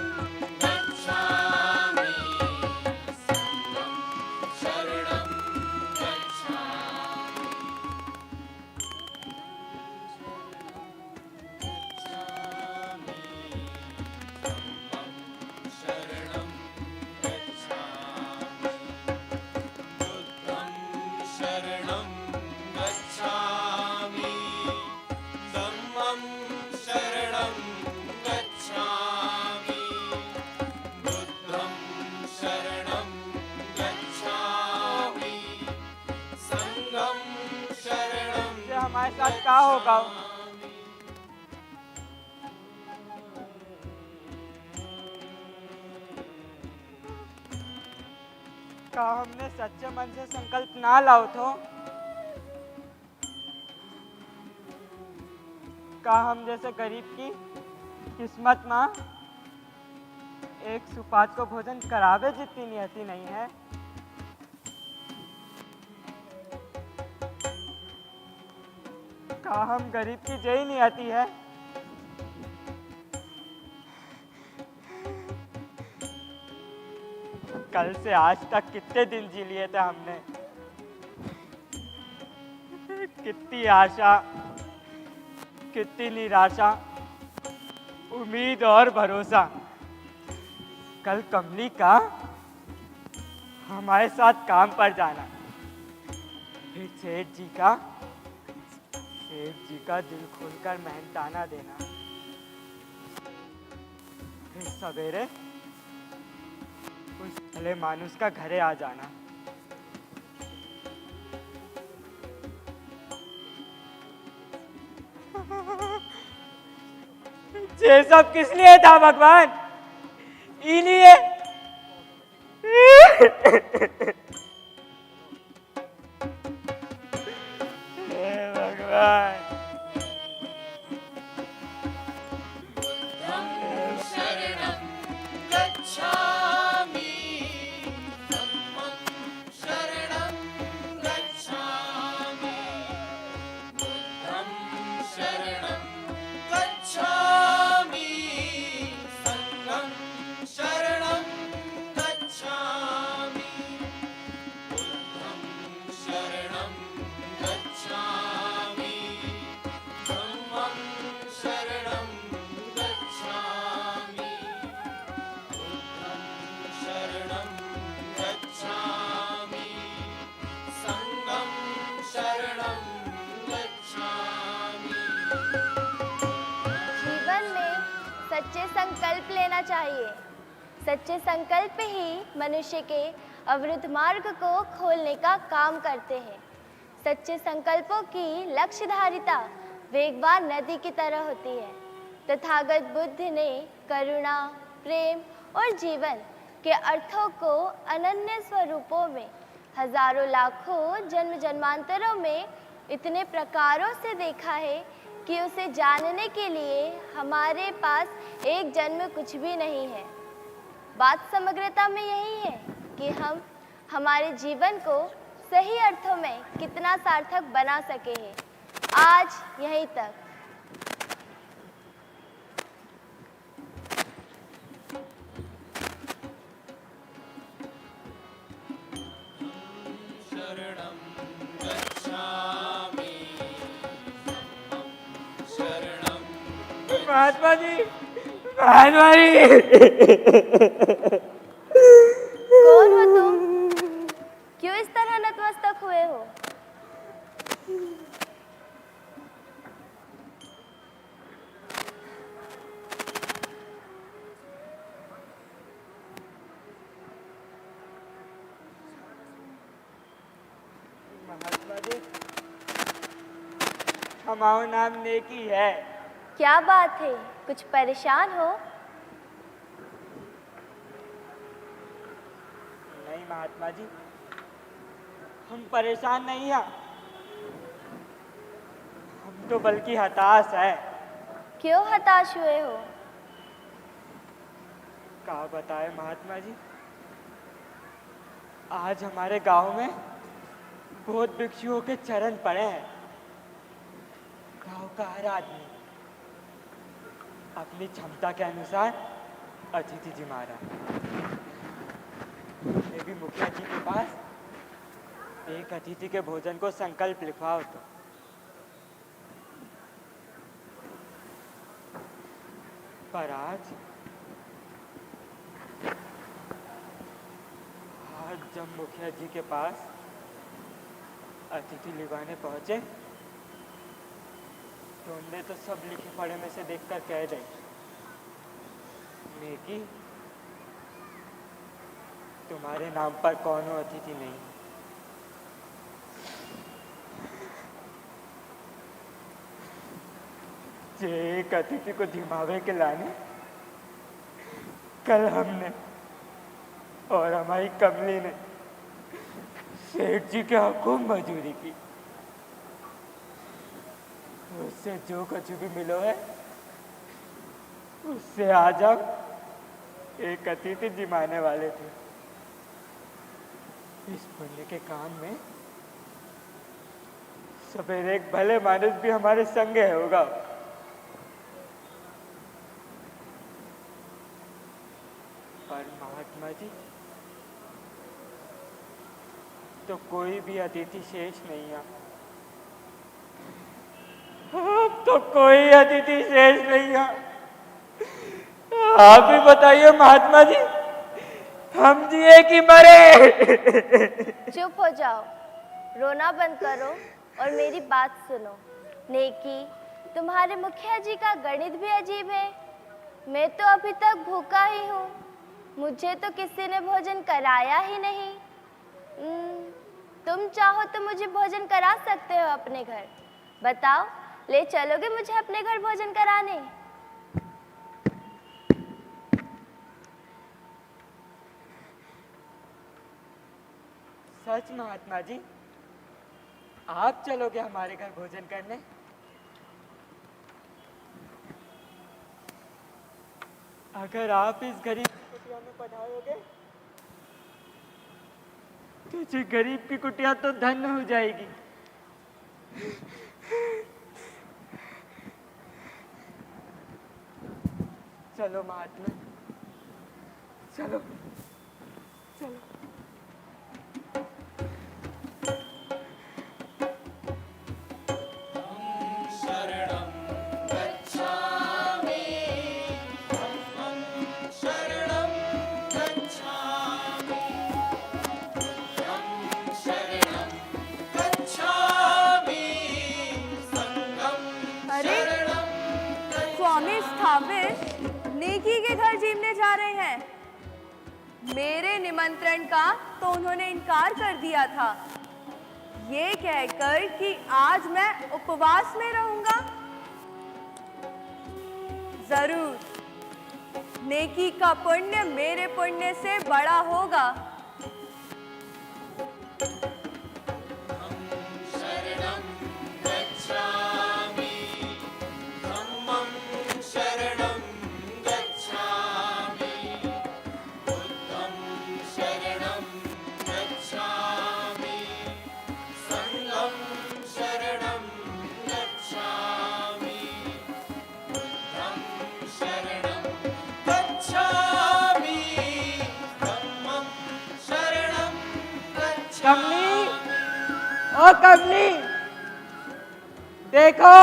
गच्छामि, शरणं गच्छामि। साथ का होगा। का हमने सच्चे मन से संकल्प ना लाओ तो का हम जैसे गरीब की किस्मत माँ एक सुपात को भोजन करावे जितनी नियति नहीं है। का हम गरीब की जय नियति है। कल से आज तक कितने दिन जी लिए थे हमने, कितनी आशा, कितनी निराशा, उम्मीद और भरोसा। कल कमली का हमारे साथ काम पर जाना, फिर सेठ जी का दिल खोलकर मेहनताना देना, फिर सवेरे उस भले मानुस का घरे आ जाना। ये सब किस लिए था भगवान? इन्हीं भगवान। शरणं गच्छामि धम्मं शरणं गच्छामि बुद्धं शरणं गच्छामि संघं शरणं गच्छामि बुद्धं शरणं गच्छामि धम्मं शरणं गच्छामि बुद्धं शरणं गच्छामि संघं शरणं गच्छामि। जीवन में सच्चे संकल्प लेना चाहिए। सच्चे संकल्प ही मनुष्य के अवरुद्ध मार्ग को खोलने का काम करते हैं। सच्चे संकल्पों की लक्ष्यधारिता वेगवान नदी की तरह होती है। तथागत बुद्ध ने करुणा, प्रेम और जीवन के अर्थों को अनन्य स्वरूपों में हजारों लाखों जन्म जन्मांतरों में इतने प्रकारों से देखा है कि उसे जानने के लिए हमारे पास एक जन्म कुछ भी नहीं है। बात समग्रता में यही है कि हम हमारे जीवन को सही अर्थों में कितना सार्थक बना सके हैं। आज यहीं तक। शरणं गच्छामि धम्मं शरणं महात्मा जी, महात्मा जी। कौन हो तुम? क्यों इस तरह नतमस्तक हुए हो? महात्मा जी, हमारा नाम नेकी है। क्या बात है? कुछ परेशान हो? नहीं महात्मा जी, हम परेशान नहीं हैं। हम तो बल्कि हताश है। क्यों हताश हुए हो? क्या बताए महात्मा जी, आज हमारे गांव में बहुत भिक्षुओं के चरण पड़े हैं। गांव का हर आदमी अपनी क्षमता के अनुसार अतिथि जिमा रहा है। मैं भी मुखिया जी के पास एक अतिथि के भोजन को संकल्प लिखवाओ तो। पर आज जब मुखिया जी के पास अतिथि लिखवाने पहुंचे तो उनने तो सब लिखे पढ़े में से देखकर कह दी, नेकी तुम्हारे नाम पर कौनो अतिथि नहीं। जे एक अतिथि को जिमावे के लाने कल हमने और हमारी कमली ने सेठ जी के हुक्म मजूरी की। उससे जो कुछ भी मिलो है उससे आज हम एक अतिथि जिमाने वाले थे। इस पुण्य के काम में सवेरे एक भले मानुस भी हमारे संग होगा। पर महात्मा जी तो कोई भी अतिथि शेष नहीं है। अब तो कोई अतिथि शेष नहीं है। आप ही बताइए महात्मा जी, हम जिए कि मरे? चुप हो जाओ, रोना बंद करो और मेरी बात सुनो। नेकी, तुम्हारे मुखिया जी का गणित भी अजीब है। मैं तो अभी तक भूखा ही हूँ, मुझे तो किसी ने भोजन कराया ही नहीं। तुम चाहो तो मुझे भोजन करा सकते हो अपने घर। बताओ, ले चलोगे मुझे अपने घर भोजन कराने? सच महात्मा जी, आप चलोगे हमारे घर भोजन करने? अगर आप इस गरीब की कुटिया में पधारोगे तो जी गरीब की कुटिया तो धन्य हो जाएगी। चलो महात्मा, चलो चलो। शरणं गच्छामि धम्मं शरणं गच्छामि बुद्धं शरणं गच्छामि संघं अरे शरणं स्वामी स्थापित नेकी के घर जीवने जा रहे हैं। मेरे निमंत्रण का तो उन्होंने इनकार कर दिया था, ये कहकर कि आज मैं उपवास में रहूंगा। जरूर नेकी का पुण्य मेरे पुण्य से बड़ा होगा। शरणं गच्छामि धम्मं शरणं गच्छामि बुद्धं शरणं गच्छामि संघं शरणं गच्छामि बुद्धं शरणं गच्छामि धम्मं शरणं कमली, गच्छामि। ओ कमली, देखो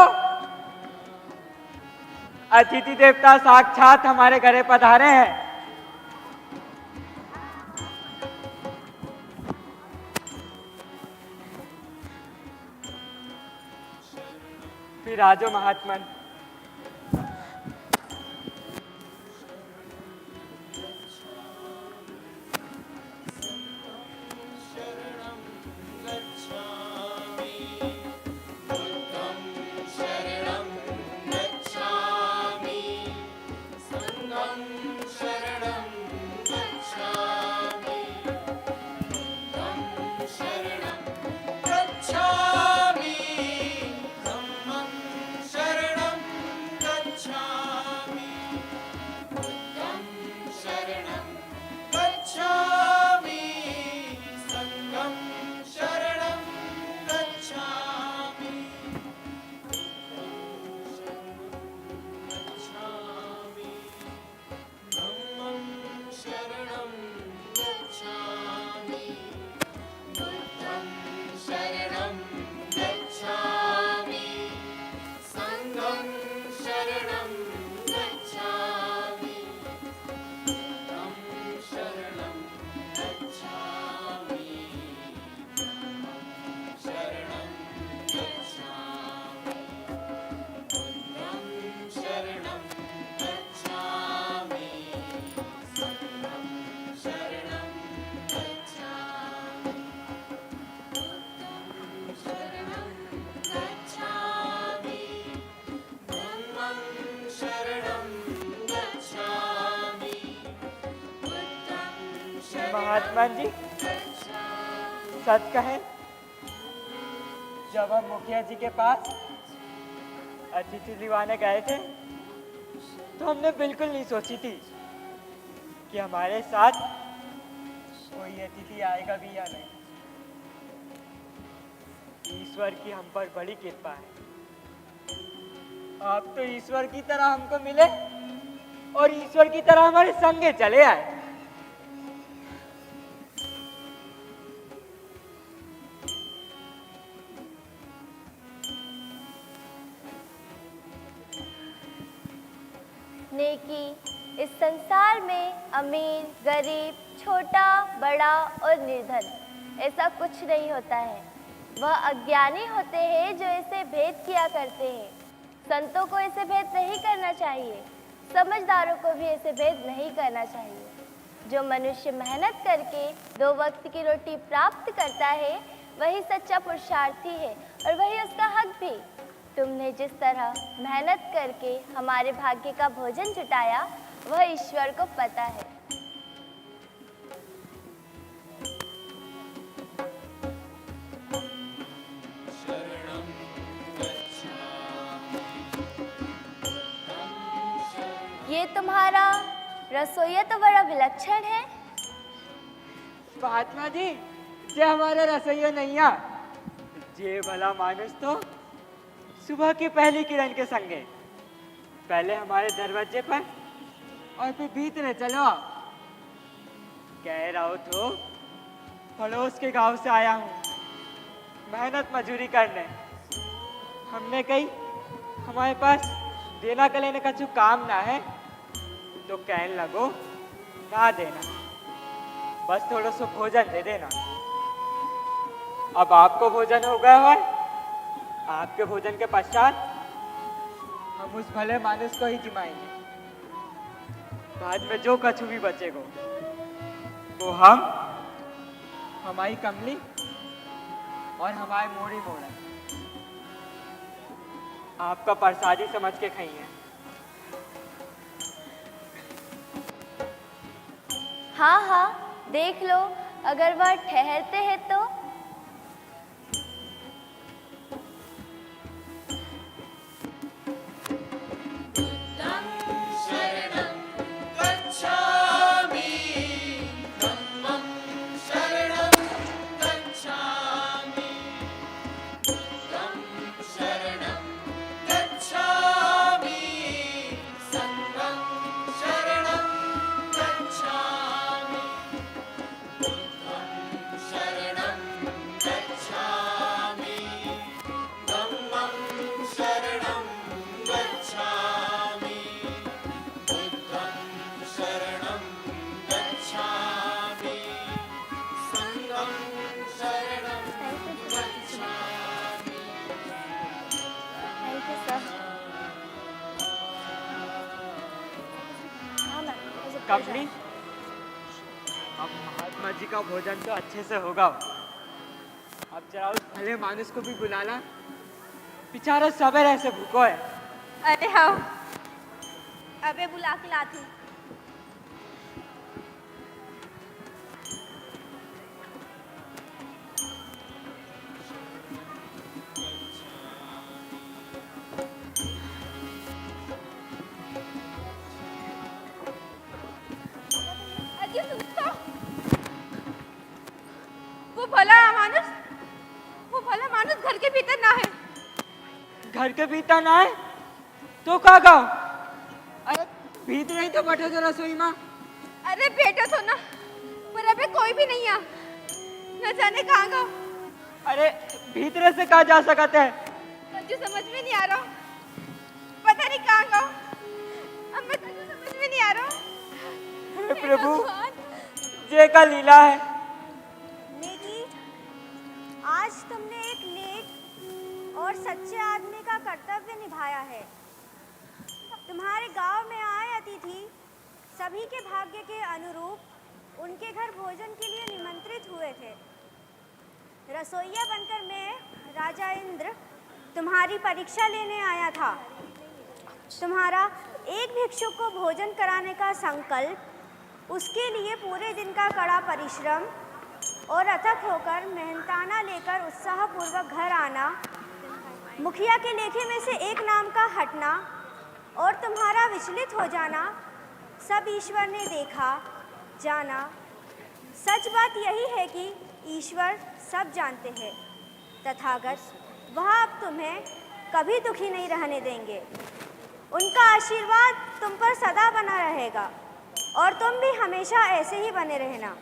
अतिथि देवता साक्षात हमारे घरे पधारे हैं। फिर आजो महात्मन। शरणं गच्छामि बुद्धं शरणं गच्छामि संघं शरणं गच्छामि बुद्धं शरणं गच्छामि धम्मं शरणं गच्छामि बुद्धं शरणं गच्छामि संघं शरणं गच्छामि गच्छामि धम्मं शरणं गच्छामि बुद्धं शरणं गच्छामि संघं शरणं महात्मा जी, सच कहें, जब हम मुखिया जी के पास अतिथि दिवाने गए थे तो हमने बिल्कुल नहीं सोची थी कि हमारे साथ कोई अतिथि आएगा भी या नहीं। ईश्वर की हम पर बड़ी कृपा है। आप तो ईश्वर की तरह हमको मिले और ईश्वर की तरह हमारे संगे चले आए। नेकी इस संसार में अमीर गरीब छोटा बड़ा और निर्धन ऐसा कुछ नहीं होता है। वह अज्ञानी होते हैं जो ऐसे भेद किया करते हैं। संतों को ऐसे भेद नहीं करना चाहिए, समझदारों को भी ऐसे भेद नहीं करना चाहिए। जो मनुष्य मेहनत करके 2 वक्त की रोटी प्राप्त करता है वही सच्चा पुरुषार्थी है और वही उसका हक भी। तुमने जिस तरह मेहनत करके हमारे भाग्य का भोजन जुटाया वह ईश्वर को पता है। ये तुम्हारा रसोईया तो बड़ा विलक्षण है। महात्मा जी, ये हमारा रसोईया नहीं है, ये भला मानुस तो सुबह की पहली किरण के संगे पहले हमारे दरवाजे पर और फिर भीतर चलो। कह रहा हो तो पड़ोस के गांव से आया हूँ मेहनत मजूरी करने। हमने कही हमारे पास देना का लेने का जो काम ना है तो कहने लगो ना देना, बस थोड़ा सा भोजन दे देना। अब आपको भोजन हो गया है, आपके भोजन के पश्चात हम उस भले मानुस को ही जिमाएंगे। बाद में जो कछु भी बचेगा वो हम, हमारी कमली और हमारे मोड़ी मोड़ा आपका प्रसादी समझ के खाइए। हाँ हाँ, देख लो, अगर वह ठहरते हैं तो। शरणं गच्छामि, धम्मं शरणं गच्छामि, बुद्धं शरणं गच्छामि, संघं शरणं गच्छामि, बुद्धं शरणं गच्छामि, धम्मं शरणं गच्छामि, बुद्धं शरणं गच्छामि, संघं शरणं गच्छामि। Thank you sir. हाँ मैम, मुझे कमली, अब महात्मा जी का भोजन तो अच्छे से होगा। अब जरा उस भले मानुस को भी बुला ला, बेचारा सवेरे से भूखो है। अरे हाँ, अबे बुला के लाती हूँ। अजी सुन तो, वो भला मानुस घर के भीतर ना है। घर के भीतर ना है तो का गाओ? अरे भीतर नहीं तो बैठो जो रसोई माँ। अरे बेटा तो ना, पर अबे कोई भी नहीं आ, न जाने कहाँ गया। अरे भीतर से कहा जा सकते है? मुझे समझ में नहीं आ रहा, पता नहीं कहाँ गया। अब मैं तुझे समझ में नहीं आ रहा। हे प्रभु, ये का लीला है। नेकी, आज तुमने एक नेक और सच्चे आदमी का कर्तव्य निभाया है। तुम्हारे गांव में आए अतिथि सभी के भाग्य के अनुरूप उनके घर भोजन के लिए निमंत्रित हुए थे। रसोइया बनकर मैं, राजा इंद्र, तुम्हारी परीक्षा लेने आया था। तुम्हारा एक भिक्षुक को भोजन कराने का संकल्प उसके लिए पूरे दिन का कड़ा परिश्रम और अथक होकर मेहनताना लेकर उत्साहपूर्वक घर आना, मुखिया के लेखे में से एक नाम का हटना और तुम्हारा विचलित हो जाना सब ईश्वर ने देखा, जाना। सच बात यही है कि ईश्वर सब जानते हैं। तथागत वह अब तुम्हें कभी दुखी नहीं रहने देंगे। उनका आशीर्वाद तुम पर सदा बना रहेगा और तुम भी हमेशा ऐसे ही बने रहना।